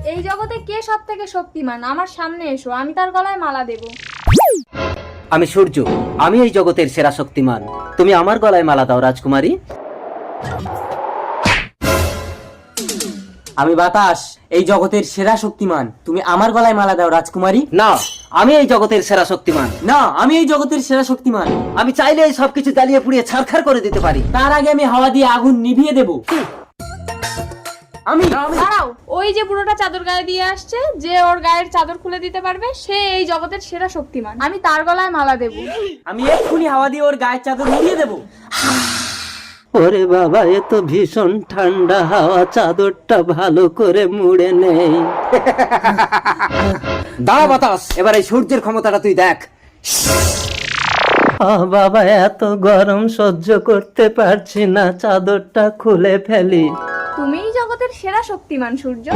এই জগতে কে সব থেকে শক্তিমান? আমার সামনে এসো, আমি তার গলায় মালা দেব। আমি সূর্য, আমি এই জগতের সেরা শক্তিমান। তুমি আমার গলায় মালা দাও রাজকুমারী। আমি বাতাস, এই জগতের সেরা শক্তিমান। তুমি আমার গলায় মালা দাও রাজকুমারী। না, আমি এই জগতের সেরা শক্তিমান। না, আমি এই জগতের সেরা শক্তিমান। আমি চাইলে এই সবকিছু জ্বালিয়ে পুড়িয়ে ছারখার করে দিতে পারি। তার আগে আমি হাওয়া দিয়ে আগুন নিভিয়ে দেব। আমি দাঁড়াও, ওই যে বুড়োটা চাদর গায়ে দিয়ে আসছে, যে ওর গায়ের চাদর খুলে দিতে পারবে সে এই জগতের সেরা শক্তিমান। আমি তার গলায় মালা দেব। আমি এক্ষুনি হাওয়া দিয়ে ওর গায়ের চাদর নিভিয়ে দেব। ওরে বাবা, এ তো ভীষণ ঠান্ডা হাওয়া, চাদরটা ভালো করে মুড়ে নেই। দাঁড়া বাতাস, এবার এই সূর্যের ক্ষমতাটা তুই দেখ। বাবা, এত গরম সহ্য করতে পারছি না, চাদরটা খুলে ফেলি। তুমিই জগতের সেরা শক্তিমান সূর্য।